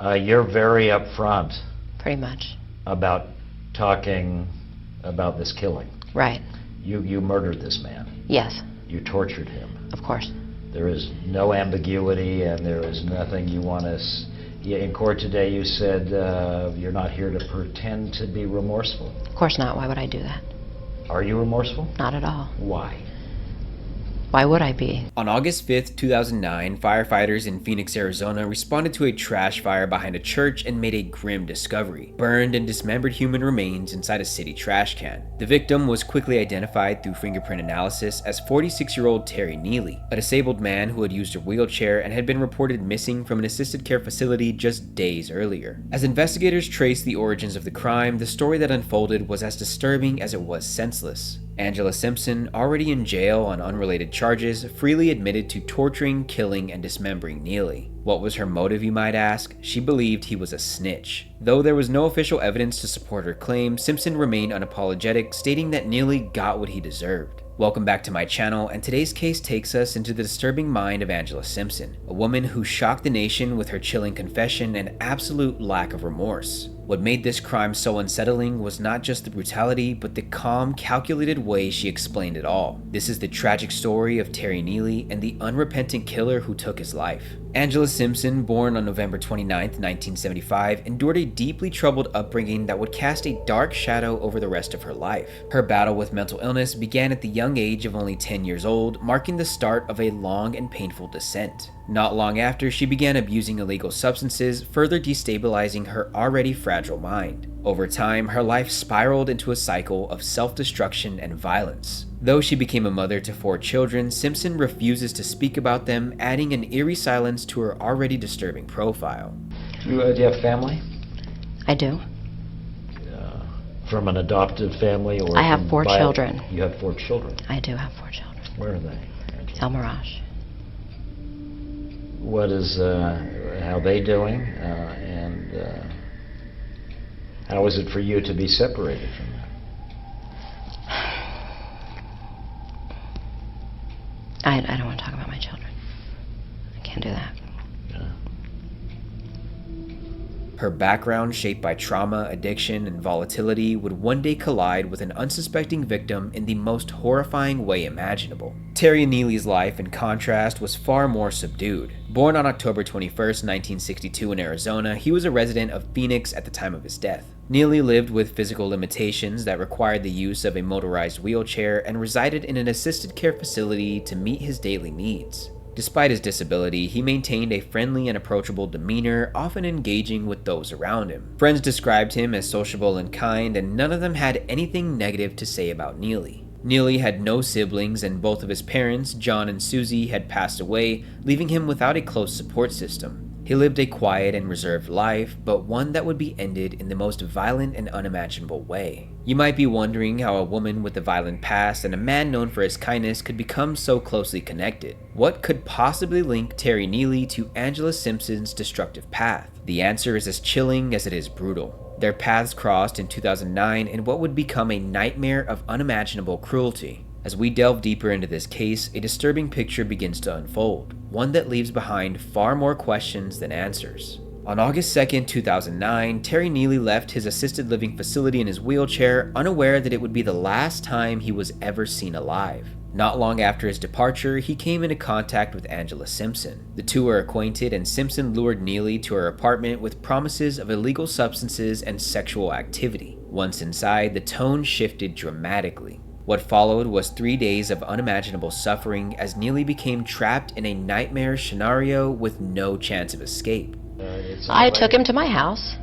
You're very upfront Pretty much. about talking about this killing. Right. You murdered this man. Yes, You tortured him. of course. There is no ambiguity, and there is nothing you want to... In court today, you said you're not here to pretend to be remorseful. Of course not. Why would I do that? Are you remorseful? Not at all. Why? Why would I be? On August 5th, 2009, firefighters in Phoenix, Arizona responded to a trash fire behind a church and made a grim discovery: burned and dismembered human remains inside a city trash can. The victim was quickly identified through fingerprint analysis as 46-year-old Terry Neely, a disabled man who had used a wheelchair and had been reported missing from an assisted care facility just days earlier. As investigators traced the origins of the crime, the story that unfolded was as disturbing as it was senseless. Angela Simpson, already in jail on unrelated charges, freely admitted to torturing, killing, and dismembering Neely. What was her motive, you might ask? She believed he was a snitch. Though there was no official evidence to support her claim, Simpson remained unapologetic, stating that Neely got what he deserved. Welcome back to my channel, and today's case takes us into the disturbing mind of Angela Simpson, a woman who shocked the nation with her chilling confession and absolute lack of remorse. What made this crime so unsettling was not just the brutality, but the calm, calculated way she explained it all. This is the tragic story of Terry Neely and the unrepentant killer who took his life. Angela Simpson, born on November 29, 1975, endured a deeply troubled upbringing that would cast a dark shadow over the rest of her life. Her battle with mental illness began at the young age of only 10 years old, marking the start of a long and painful descent. Not long after, she began abusing illegal substances, further destabilizing her already fragile mind. Over time, her life spiraled into a cycle of self-destruction and violence. Though she became a mother to 4 children, Simpson refuses to speak about them, adding an eerie silence to her already disturbing profile. Do you have family? I do. From an adopted family? Or I have from 4 children. You have 4 children? I do have 4 children. Where are they? El Mirage. What is, how they doing, and how is it for you to be separated from them? I don't want to talk about my children. I can't do that. Yeah. Her background, shaped by trauma, addiction, and volatility, would one day collide with an unsuspecting victim in the most horrifying way imaginable. Terry Neely's life, in contrast, was far more subdued. Born on October 21, 1962 in Arizona, he was a resident of Phoenix at the time of his death. Neely lived with physical limitations that required the use of a motorized wheelchair and resided in an assisted care facility to meet his daily needs. Despite his disability, he maintained a friendly and approachable demeanor, often engaging with those around him. Friends described him as sociable and kind, and none of them had anything negative to say about Neely. Neely had no siblings, and both of his parents, John and Susie, had passed away, leaving him without a close support system. He lived a quiet and reserved life, but one that would be ended in the most violent and unimaginable way. You might be wondering how a woman with a violent past and a man known for his kindness could become so closely connected. What could possibly link Terry Neely to Angela Simpson's destructive path? The answer is as chilling as it is brutal. Their paths crossed in 2009 in what would become a nightmare of unimaginable cruelty. As we delve deeper into this case, a disturbing picture begins to unfold, one that leaves behind far more questions than answers. On August 2nd, 2009, Terry Neely left his assisted living facility in his wheelchair, unaware that it would be the last time he was ever seen alive. Not long after his departure, he came into contact with Angela Simpson. The two were acquainted, and Simpson lured Neely to her apartment with promises of illegal substances and sexual activity. Once inside, the tone shifted dramatically. What followed was 3 days of unimaginable suffering as Neely became trapped in a nightmarish scenario with no chance of escape. I took him to my house,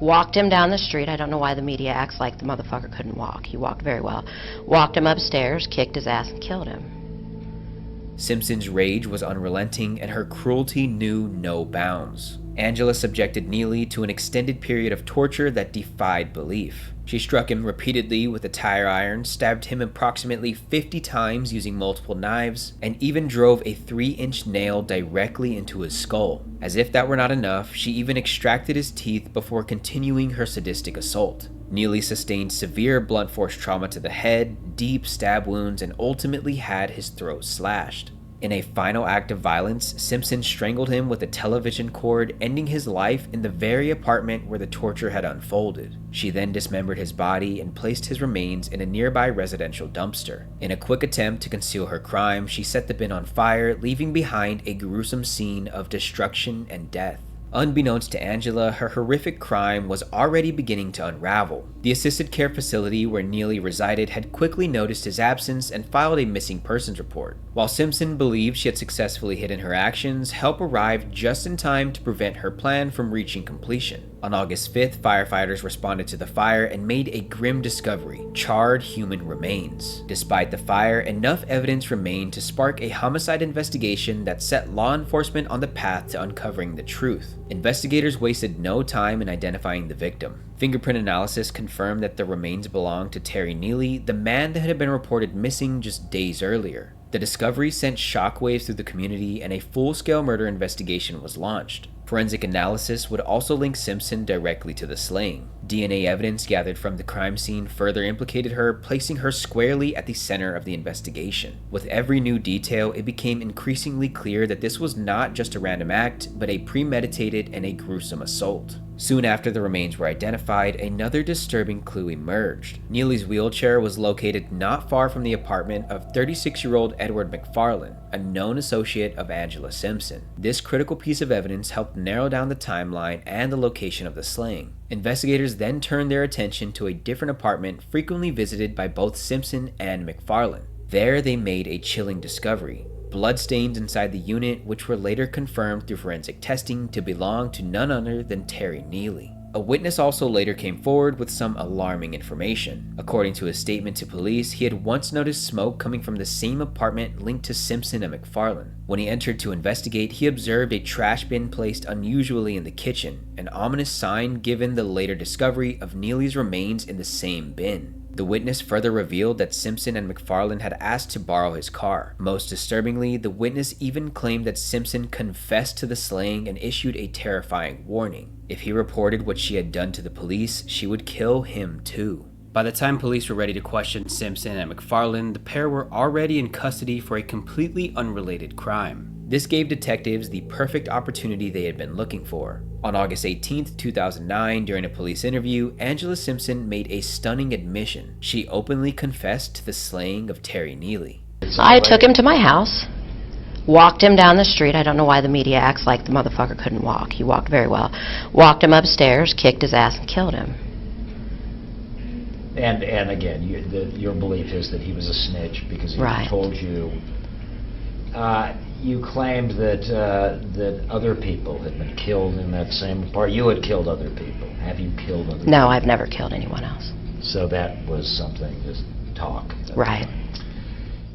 walked him down the street. I don't know why the media acts like the motherfucker couldn't walk. He walked very well. Walked him upstairs, kicked his ass, and killed him. Simpson's rage was unrelenting, and her cruelty knew no bounds. Angela subjected Neely to an extended period of torture that defied belief. She struck him repeatedly with a tire iron, stabbed him approximately 50 times using multiple knives, and even drove a 3-inch nail directly into his skull. As if that were not enough, she even extracted his teeth before continuing her sadistic assault. Neely sustained severe blunt force trauma to the head, deep stab wounds, and ultimately had his throat slashed. In a final act of violence, Simpson strangled him with a television cord, ending his life in the very apartment where the torture had unfolded. She then dismembered his body and placed his remains in a nearby residential dumpster. In a quick attempt to conceal her crime, she set the bin on fire, leaving behind a gruesome scene of destruction and death. Unbeknownst to Angela, her horrific crime was already beginning to unravel. The assisted care facility where Neely resided had quickly noticed his absence and filed a missing persons report. While Simpson believed she had successfully hidden her actions, help arrived just in time to prevent her plan from reaching completion. On August 5th, firefighters responded to the fire and made a grim discovery: charred human remains. Despite the fire, enough evidence remained to spark a homicide investigation that set law enforcement on the path to uncovering the truth. Investigators wasted no time in identifying the victim. Fingerprint analysis confirmed that the remains belonged to Terry Neely, the man that had been reported missing just days earlier. The discovery sent shockwaves through the community, and a full-scale murder investigation was launched. Forensic analysis would also link Simpson directly to the slaying. DNA evidence gathered from the crime scene further implicated her, placing her squarely at the center of the investigation. With every new detail, it became increasingly clear that this was not just a random act, but a premeditated and a gruesome assault. Soon after the remains were identified, another disturbing clue emerged. Neely's wheelchair was located not far from the apartment of 36-year-old Edward McFarland, a known associate of Angela Simpson. This critical piece of evidence helped narrow down the timeline and the location of the slaying. Investigators then turned their attention to a different apartment frequently visited by both Simpson and McFarland. There they made a chilling discovery: bloodstains inside the unit, which were later confirmed through forensic testing to belong to none other than Terry Neely. A witness also later came forward with some alarming information. According to his statement to police, he had once noticed smoke coming from the same apartment linked to Simpson and McFarland. When he entered to investigate, he observed a trash bin placed unusually in the kitchen, an ominous sign given the later discovery of Neely's remains in the same bin. The witness further revealed that Simpson and McFarland had asked to borrow his car. Most disturbingly, the witness even claimed that Simpson confessed to the slaying and issued a terrifying warning. If he reported what she had done to the police, she would kill him too. By the time police were ready to question Simpson and McFarland, the pair were already in custody for a completely unrelated crime. This gave detectives the perfect opportunity they had been looking for. On August 18, 2009, during a police interview, Angela Simpson made a stunning admission. She openly confessed to the slaying of Terry Neely. I took him to my house, walked him down the street. I don't know why the media acts like the motherfucker couldn't walk. He walked very well. Walked him upstairs, kicked his ass, and killed him. And again, your belief is that he was a snitch because he Right. told you. You claimed that other people had been killed in that same part. You had killed other people. Have you killed other people? No, I've never killed anyone else. So that was something to talk. Right.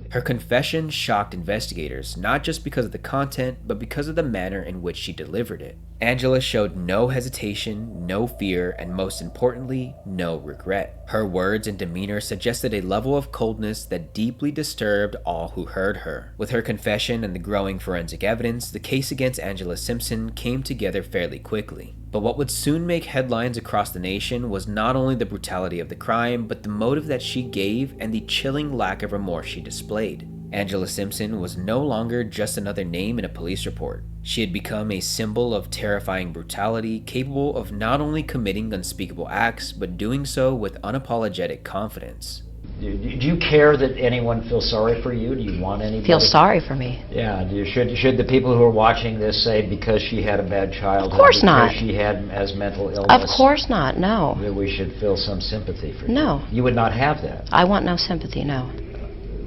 Her confession shocked investigators, not just because of the content, but because of the manner in which she delivered it. Angela showed no hesitation, no fear, and most importantly, no regret. Her words and demeanor suggested a level of coldness that deeply disturbed all who heard her. With her confession and the growing forensic evidence, the case against Angela Simpson came together fairly quickly. But what would soon make headlines across the nation was not only the brutality of the crime, but the motive that she gave and the chilling lack of remorse she displayed. Angela Simpson was no longer just another name in a police report. She had become a symbol of terrifying brutality, capable of not only committing unspeakable acts, but doing so with unapologetic confidence. Do you care that anyone feels sorry for you? Do you want anybody? Feel sorry for me. Yeah. Should the people who are watching this say because she had a bad childhood, Of course not. because she had as mental illness, Of course not, no. that we should feel some sympathy for you? No. You would not have that. I want no sympathy, no.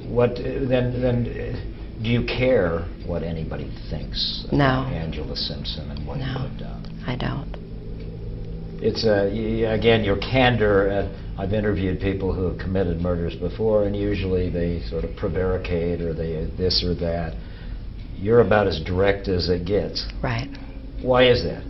What then? Do you care what anybody thinks about No. Angela Simpson and what you No. have done? I don't. It's again your candor. I've interviewed people who have committed murders before, and usually they sort of prevaricate or they this or that. You're about as direct as it gets. Right. Why is that?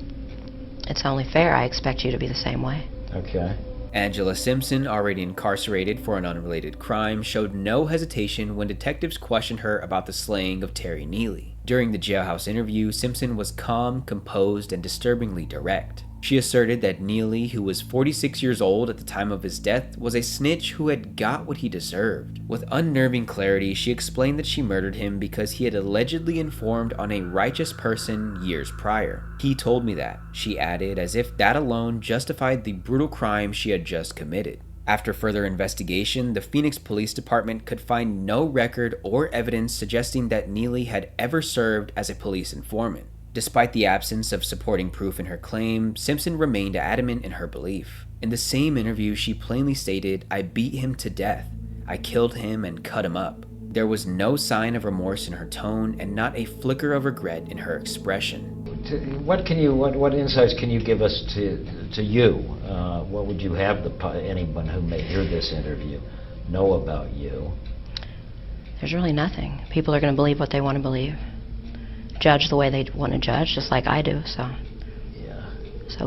It's only fair. I expect you to be the same way. Okay. Angela Simpson, already incarcerated for an unrelated crime, showed no hesitation when detectives questioned her about the slaying of Terry Neely. During the jailhouse interview, Simpson was calm, composed, and disturbingly direct. She asserted that Neely, who was 46 years old at the time of his death, was a snitch who had got what he deserved. With unnerving clarity, she explained that she murdered him because he had allegedly informed on a righteous person years prior. "He told me that," she added, as if that alone justified the brutal crime she had just committed. After further investigation, the Phoenix Police Department could find no record or evidence suggesting that Neely had ever served as a police informant. Despite the absence of supporting proof in her claim, Simpson remained adamant in her belief. In the same interview, she plainly stated, "I beat him to death. I killed him and cut him up." There was no sign of remorse in her tone and not a flicker of regret in her expression. What insights can you give us to you? What would you have anyone who may hear this interview know about you? There's really nothing. People are going to believe what they want to believe. Judge the way they want to judge, just like I do, so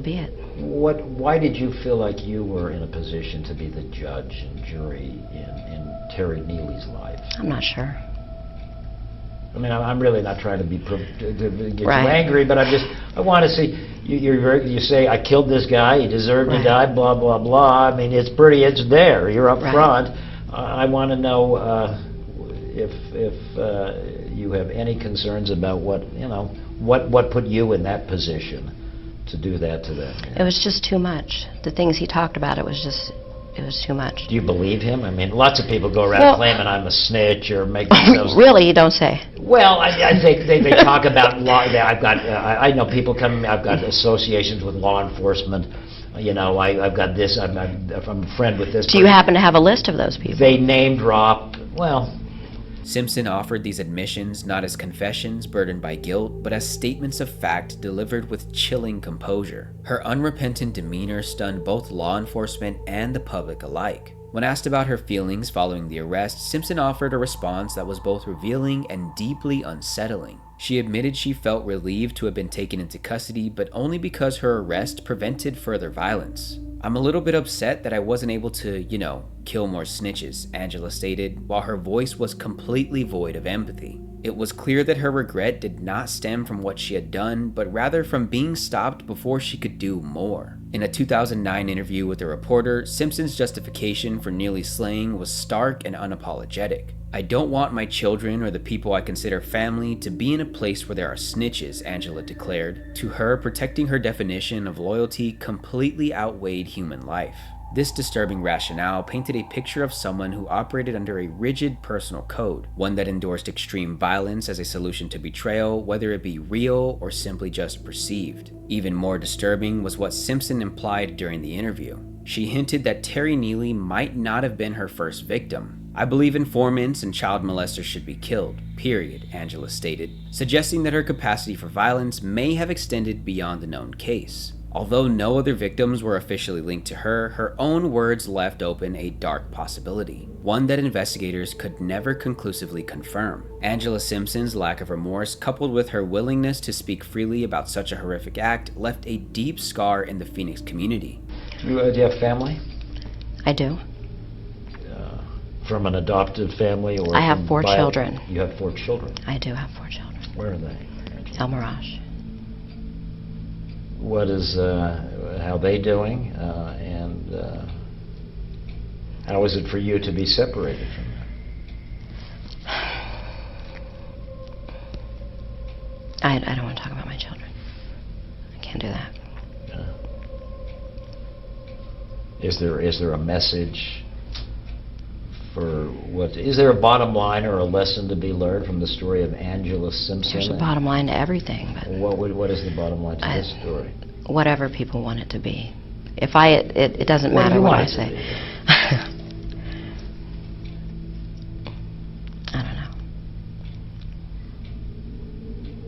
be it. Why did you feel like you were in a position to be the judge and jury in Terry Neely's life? I'm not sure. I mean, I'm really not trying to get Right. you angry, but I want to see, you say, "I killed this guy, he deserved to Right. die, blah, blah, blah." I mean, it's there, you're up Right. front. I want to know if you have any concerns about what put you in that position to do that to them. It was just too much. The things he talked about, it was too much. Do you believe him? I mean, lots of people go around Well- claiming I'm a snitch or make themselves... Really, you don't say. Well, I think they talk about law. I know people come. I've got associations with law enforcement. I've got this. I'm a friend with this. Do you happen to have a list of those people? They name drop. Well, Simpson offered these admissions not as confessions burdened by guilt, but as statements of fact delivered with chilling composure. Her unrepentant demeanor stunned both law enforcement and the public alike. When asked about her feelings following the arrest, Simpson offered a response that was both revealing and deeply unsettling. She admitted she felt relieved to have been taken into custody, but only because her arrest prevented further violence. "I'm a little bit upset that I wasn't able to, kill more snitches," Angela stated, while her voice was completely void of empathy. It was clear that her regret did not stem from what she had done, but rather from being stopped before she could do more. In a 2009 interview with a reporter, Simpson's justification for Neely's slaying was stark and unapologetic. "I don't want my children or the people I consider family to be in a place where there are snitches," Angela declared. To her, protecting her definition of loyalty completely outweighed human life. This disturbing rationale painted a picture of someone who operated under a rigid personal code, one that endorsed extreme violence as a solution to betrayal, whether it be real or simply just perceived. Even more disturbing was what Simpson implied during the interview. She hinted that Terry Neely might not have been her first victim. "I believe informants and child molesters should be killed, period," Angela stated, suggesting that her capacity for violence may have extended beyond the known case. Although no other victims were officially linked to her, her own words left open a dark possibility, one that investigators could never conclusively confirm. Angela Simpson's lack of remorse, coupled with her willingness to speak freely about such a horrific act, left a deep scar in the Phoenix community. do you have family? I do. From an adopted family or... I have from 4 children. You have 4 children. I do have 4 children. Where are they? El Mirage. What is, how they doing, and how is it for you to be separated from them? I don't want to talk about my children. I can't do that. Is there a message for is there a bottom line or a lesson to be learned from the story of Angela Simpson? There's a bottom line to everything, but What is the bottom line to this story? whatever people want it to be. It doesn't What do matter you what want I it to say. be? I don't know.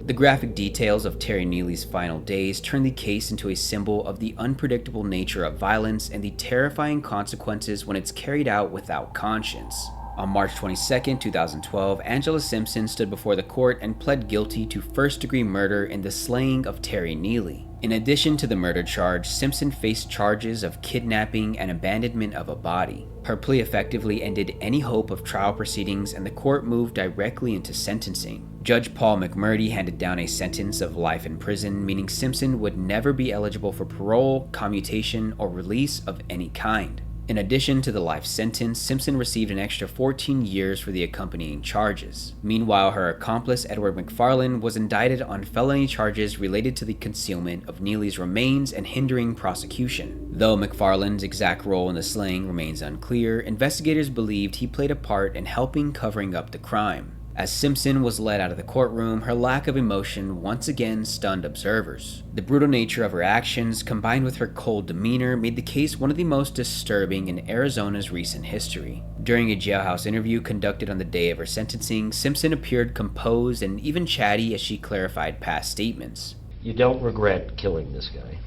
The graphic details of Terry Neely's final days turn the case into a symbol of the unpredictable nature of violence and the terrifying consequences when it's carried out without conscience. On March 22, 2012, Angela Simpson stood before the court and pled guilty to first-degree murder in the slaying of Terry Neely. In addition to the murder charge, Simpson faced charges of kidnapping and abandonment of a body. Her plea effectively ended any hope of trial proceedings, and the court moved directly into sentencing. Judge Paul McMurdy handed down a sentence of life in prison, meaning Simpson would never be eligible for parole, commutation, or release of any kind. In addition to the life sentence, Simpson received an extra 14 years for the accompanying charges. Meanwhile, her accomplice, Edward McFarland, was indicted on felony charges related to the concealment of Neely's remains and hindering prosecution. Though McFarland's exact role in the slaying remains unclear, investigators believed he played a part in helping covering up the crime. As Simpson was led out of the courtroom, her lack of emotion once again stunned observers. The brutal nature of her actions, combined with her cold demeanor, made the case one of the most disturbing in Arizona's recent history. During a jailhouse interview conducted on the day of her sentencing, Simpson appeared composed and even chatty as she clarified past statements. You don't regret killing this guy?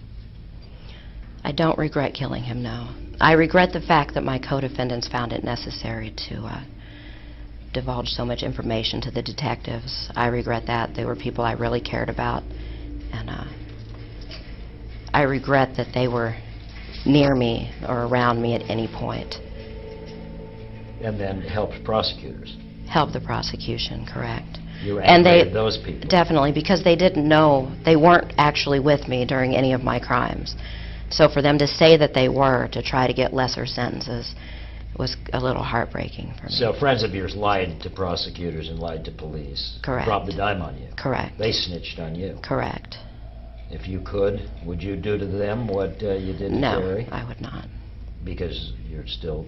I don't regret killing him, no. I regret the fact that my co-defendants found it necessary to divulge so much information to the detectives. I regret that. They were people I really cared about, and I regret that they were near me or around me at any point. And then helped prosecutors? Help the prosecution, correct. You And aggravated those people? Definitely, because they didn't know, they weren't actually with me during any of my crimes. So for them to say that they were, to try to get lesser sentences, was a little heartbreaking for me. So friends of yours lied to prosecutors and lied to police? Correct. Dropped the dime on you? Correct. They snitched on you? Correct. If you could, would you do to them what you did to No, Terry? I would not. Because you still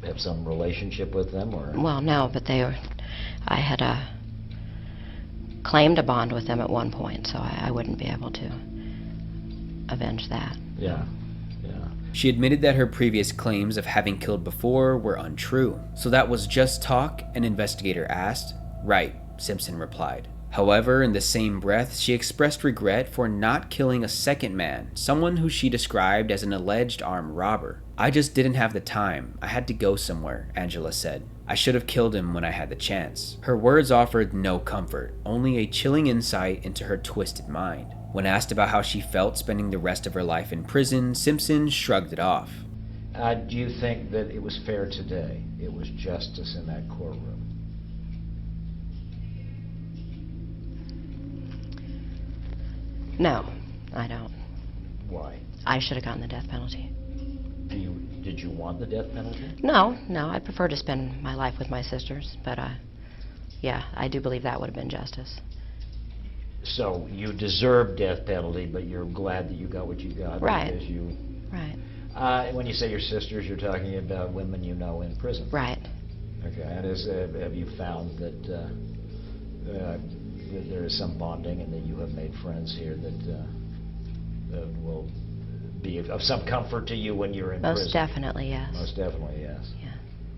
have some relationship with them, or? Well, no, but I had claimed a bond with them at one point, so I wouldn't be able to avenge that. Yeah. She admitted that her previous claims of having killed before were untrue. So that was just talk? An investigator asked. Right, Simpson replied. However, in the same breath, she expressed regret for not killing a second man, someone who she described as an alleged armed robber. I just didn't have the time. I had to go somewhere, Angela said. I should have killed him when I had the chance. Her words offered no comfort, only a chilling insight into her twisted mind. When asked about how she felt spending the rest of her life in prison, Simpson shrugged it off. Do you think that it was fair today? It was justice in that courtroom? No, I don't. Why? I should have gotten the death penalty. Did you want the death penalty? No, I prefer to spend my life with my sisters, but yeah, I do believe that would have been justice. So you deserve death penalty, but you're glad that you got what you got? Right. Because you... Right. When you say your sisters, you're talking about women you know in prison? Right. Okay, and have you found that there is some bonding and that you have made friends here that will be of some comfort to you when you're in prison? Most definitely, yes. Most definitely, yes. Yeah.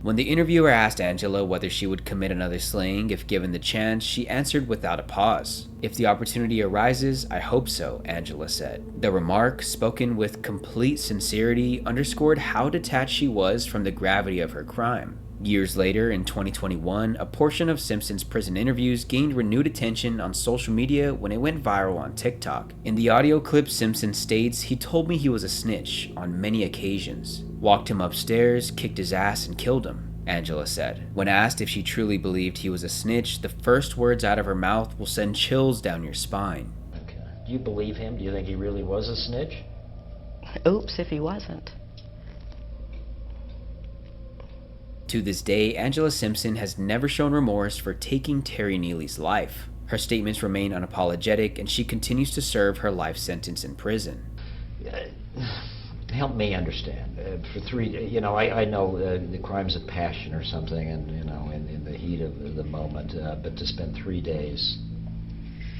When the interviewer asked Angela whether she would commit another slaying if given the chance, she answered without a pause. If the opportunity arises, I hope so, Angela said. The remark, spoken with complete sincerity, underscored how detached she was from the gravity of her crime. Years later, in 2021, a portion of Simpson's prison interviews gained renewed attention on social media when it went viral on TikTok. In the audio clip, Simpson states, "He told me he was a snitch on many occasions. Walked him upstairs, kicked his ass, and killed him," Angela said. When asked if she truly believed he was a snitch, the first words out of her mouth will send chills down your spine. Okay. Do you believe him? Do you think he really was a snitch? Oops, if he wasn't. To this day, Angela Simpson has never shown remorse for taking Terry Neely's life. Her statements remain unapologetic, and she continues to serve her life sentence in prison. Help me understand. I know the crimes of passion or something, and in the heat of the moment, but to spend 3 days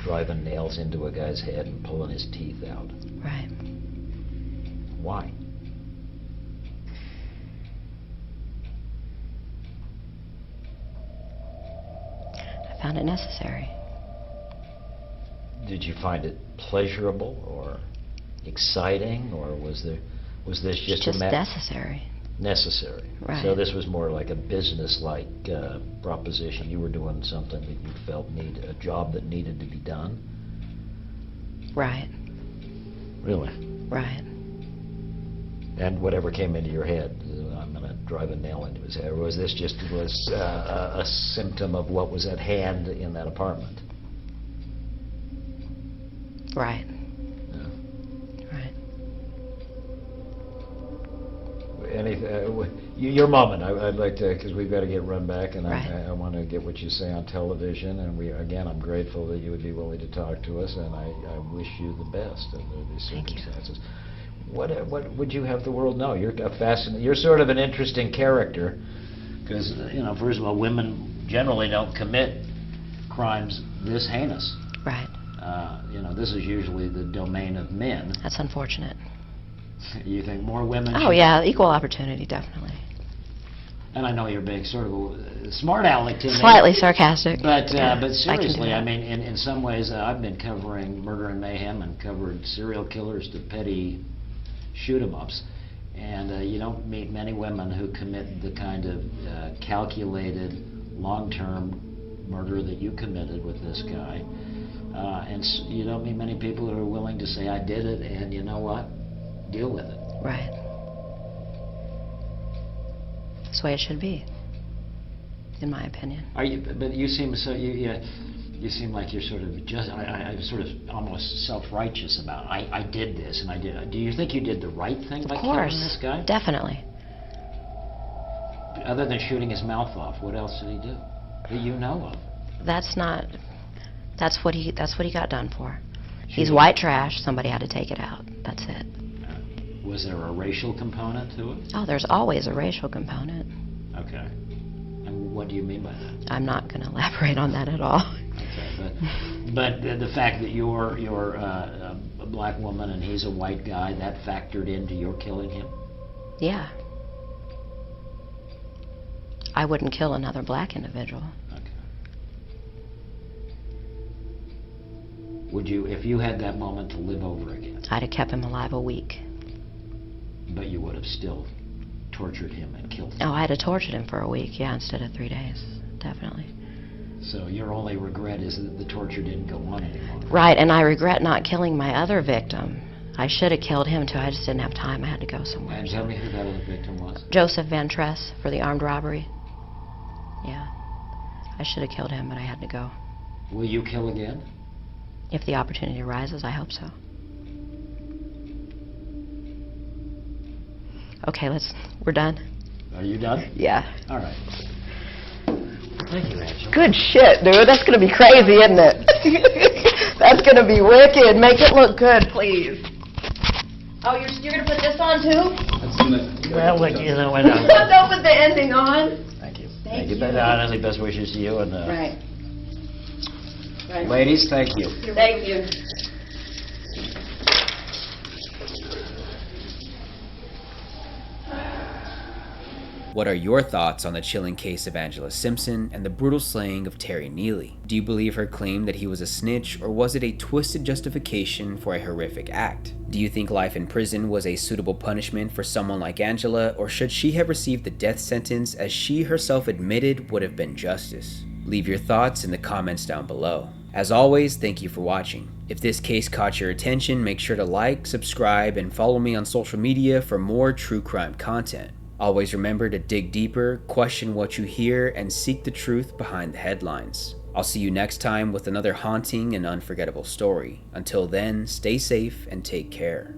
driving nails into a guy's head and pulling his teeth out. Right. Why? I found it necessary. Did you find it pleasurable or exciting, or was this just It's just necessary. Necessary. Right. So this was more like a business-like proposition. You were doing something that you felt a job that needed to be done. Right. Really. Right. And whatever came into your head, I'm going to drive a nail into his head, or was this just a symptom of what was at hand in that apartment? Right. Yeah. Right. Your moment. I'd like to, because we've got to get run back, and Right. I want to get what you say on television. And I'm grateful that you would be willing to talk to us, and I wish you the best under these Thank you. circumstances. What would you have the world know? You're You're sort of an interesting character, because first of all, women generally don't commit crimes this heinous. Right. This is usually the domain of men. That's unfortunate. You think more women? Oh, yeah, equal opportunity, definitely. And I know you're being sort of a smart aleck to me. Slightly sarcastic. But Yeah, I can do seriously, that. in some ways, I've been covering murder and mayhem and covered serial killers to petty shoot-'em-ups. And you don't meet many women who commit the kind of calculated, long-term murder that you committed with this guy. You don't meet many people who are willing to say, I did it, and you know what? Deal with it. Right. That's the way it should be, in my opinion. But you seem so you seem like you're sort of I'm sort of almost self-righteous about it. I did this and I did. Do you think you did the right thing by killing this guy? Definitely. Other than shooting his mouth off, what else did he do that you know of? That's what he got done for. He's Shooting. white trash. Somebody had to take it out. That's it. Was there a racial component to it? Oh, there's always a racial component. Okay. And what do you mean by that? I'm not going to elaborate on that at all. Okay, but the fact that you're a black woman and he's a white guy, that factored into your killing him? Yeah. I wouldn't kill another black individual. Okay. Would you, if you had that moment to live over again? I'd have kept him alive a week. But you would have still tortured him and killed him? Oh, I'd have tortured him for a week, yeah, instead of 3 days. Definitely. So your only regret is that the torture didn't go on anymore? Right, and I regret not killing my other victim. I should have killed him, too. I just didn't have time. I had to go somewhere. And tell me who that other victim was? Joseph Van Tress for the armed robbery. Yeah. I should have killed him, but I had to go. Will you kill again? If the opportunity arises, I hope so. Okay, we're done. Are you done? Yeah. All right. Thank you, Angela. Good shit, dude. That's gonna be crazy, isn't it? That's gonna be wicked. Make it look good, please. Oh, you're gonna put this on too? Well, why not? Don't put the ending on. Thank you. Thank you. Honestly, best wishes to you. And Right. ladies, thank you. Thank you. What are your thoughts on the chilling case of Angela Simpson and the brutal slaying of Terry Neely? Do you believe her claim that he was a snitch, or was it a twisted justification for a horrific act? Do you think life in prison was a suitable punishment for someone like Angela, or should she have received the death sentence as she herself admitted would have been justice? Leave your thoughts in the comments down below. As always, thank you for watching. If this case caught your attention, make sure to like, subscribe, and follow me on social media for more true crime content. Always remember to dig deeper, question what you hear, and seek the truth behind the headlines. I'll see you next time with another haunting and unforgettable story. Until then, stay safe and take care.